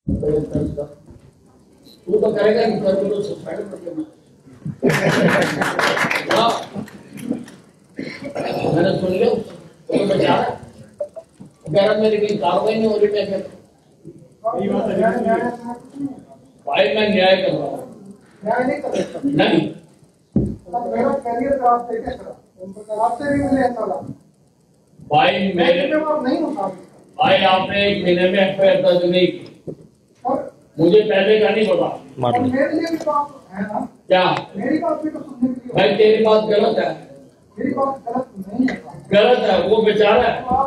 तू तो करेगा नहीं, कर तो सुसाइड कर लेना। मैंने सुन लिया, तो बचा रहा कह रहा मेरी कोई कार्रवाई नहीं हो रही। मैं कहता भाई मैं न्याय कर रहा हूँ, न्याय नहीं कर सकता नहीं मेरा कैरियर का आप देखे सर आपसे भी मुझे ऐसा लगा भाई मेरे नहीं होता भाई आपने 1 महीने में एफआईआर दर्ज नहीं की, और मुझे पहले का नहीं पता। मेरे लिए भी बात है ना, क्या मेरी बात भी तो सुनने के लिए भाई तेरी बात गलत है, मेरी बात गलत नहीं है। गलत है। वो बेचारा है, वो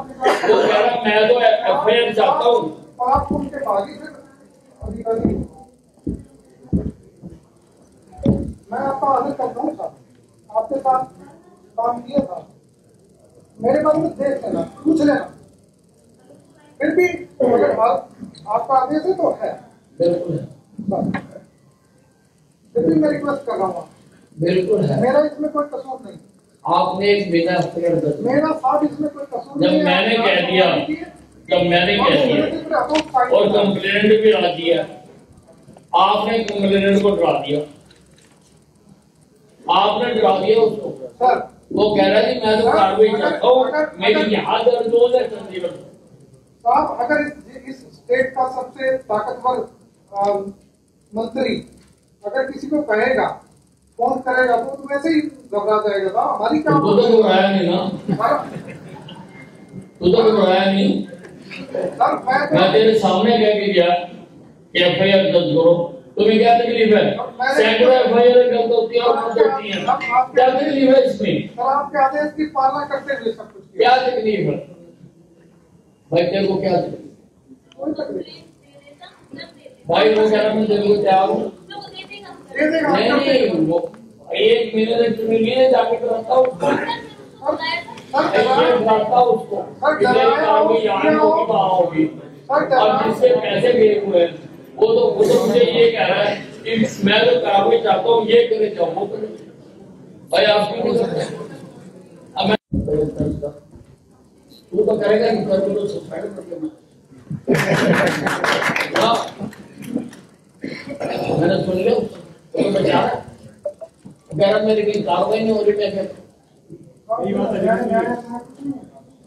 कह रहा मैं तो एफआईआर चाहता हूँ। आप उनके बागी से अधिकारी मैं आपका आदर करता हूँ साहब, आपके साथ काम किया था, मेरे बारे में देख लेना, पूछ लेना, फिर भी अगर आपका आदेश है तो है, बिल्कुल है, फिर भी मैं रिक्वेस्ट कर रहा हूँ, बिल्कुल है। मेरा इसमें कोई कसूर नहीं, आपने 1 महीना एफआईआर दर्ज, मेरा साहब इसमें कोई कसूर जब नहीं है। मैंने कह दिया और कंप्लेंट भी डरा दिया, आपने कंप्लेंट को डरा दिया, आपने डरा दिया उसको। सर वो कह रहा है मैं तो कार्रवाई चाहता हूँ, मेरी यहाँ दर्ज हो जाए चंडीगढ़। साहब अगर इस स्टेट का सबसे ताकतवर मंत्री अगर किसी को कहेगा फोन करेगा तो वैसे ही घबरा जाएगा साहब। हमारी क्या तू तो घबराया नहीं ना, तू तो घबराया नहीं। सर मैं तेरे सामने कह के गया कि एफआईआर दर्ज करो, तुम्हें क्या तकलीफ है? सैकड़ों एफआईआर गलत होती है और कुछ होती है, क्या तकलीफ है इसमें? सर आपके आदेश की पालना करते हुए सब कुछ किया। क्या तकलीफ है भाई? तेरे को क्या तकलीफ? कोई तकलीफ भाई वो कह रहा मैं तेरे को तैयार हूँ, दे देगा नहीं वो 1 महीने तक तुम्हें लिए जाके कराता हूँ, कराता उसको होगी। और जिससे पैसे गए हुए हैं वो तो मुझे ये कह रहा है कि मैं तो कार्रवाई चाहता हूँ, ये करे जाओ वो करे। भाई आप क्यों नहीं करते? अब मैं तू तो करेगा नहीं, कर तो सुसाइड कर लेना। मैंने सुन लिया, तो बचा रहा कह रहा मेरी कोई कार्रवाई नहीं हो रही। मैं कहता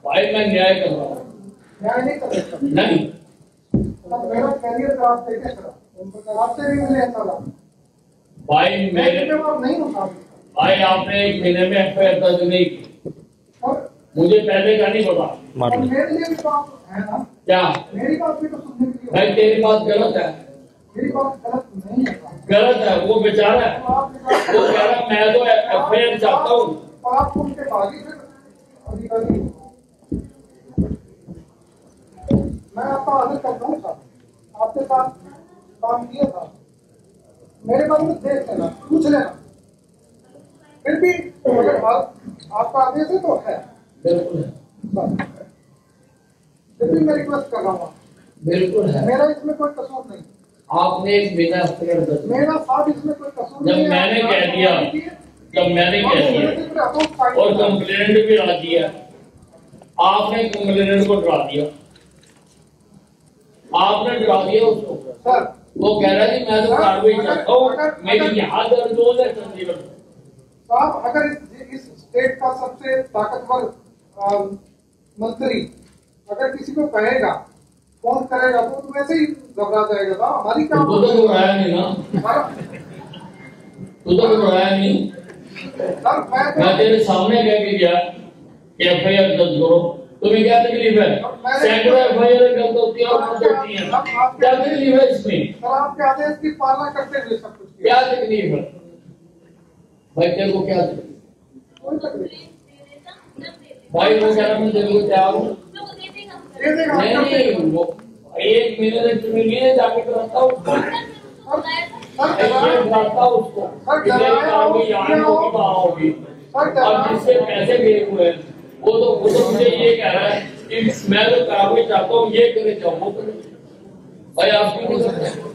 भाई मैं न्याय कर रहा हूँ, न्याय नहीं कर सकता नहीं मेरा कैरियर का आप देखे सर आपसे भी मुझे ऐसा लगा भाई मेरे नहीं होता भाई आपने 1 महीने में एफआईआर दर्ज नहीं की, और मुझे पहले का नहीं पता। मेरे लिए भी बात है ना, क्या मेरी बात भी तो सुनने के लिए भाई तेरी बात गलत है, मेरी बात गलत नहीं है। गलत है। वो बेचारा है, वो कह रहा मैं तो एफआईआर चाहता हूँ। आप उनके बागी से अधिकारी मैं आपका आदर करता हूँ साहब, आपके साथ काम किया था, मेरे बारे में देख लेना, पूछ लेना, फिर भी अगर आपका आदेश है तो है, बिल्कुल है, फिर भी मैं रिक्वेस्ट कर रहा हूँ, बिल्कुल है। मेरा इसमें कोई कसूर नहीं, आपने 1 महीना एफआईआर दर्ज, मेरा साहब इसमें कोई कसूर जब नहीं है। मैंने कह दिया और कंप्लेंट भी डरा दिया, आपने कंप्लेंट को डरा दिया, आपने डरा दिया उसको। सर वो कह रहा है मैं तो कार्रवाई चाहता हूँ, मेरी यहाँ दर्ज हो जाए चंडीगढ़। साहब अगर इस स्टेट का सबसे ताकतवर मंत्री अगर किसी को कहेगा फोन करेगा तो वैसे ही घबरा जाएगा साहब। हमारी क्या तू तो घबराया नहीं ना, तू तो घबराया नहीं। सर मैं तेरे सामने कह के गया कि एफआईआर दर्ज करो, तुम्हें क्या तकलीफ है? सैकड़ों एफआईआर गलत होती है और कुछ होती है, क्या तकलीफ है इसमें? सर आपके आदेश की पालना करते हुए सब कुछ किया। क्या तकलीफ है भाई? तेरे को क्या तकलीफ? कोई तकलीफ भाई वो कह रहा मैं तेरे को तैयार हूँ, दे देगा नहीं वो 1 महीने तक तुम्हें लिए जाके कराता हूँ, कराता उसको होगी। और जिससे पैसे गए हुए हैं वो तो मुझे ये कह रहा है कि मैं तो कार्रवाई चाहता हूँ, ये करे जाओ वो करे। भाई आप क्यों नहीं करते?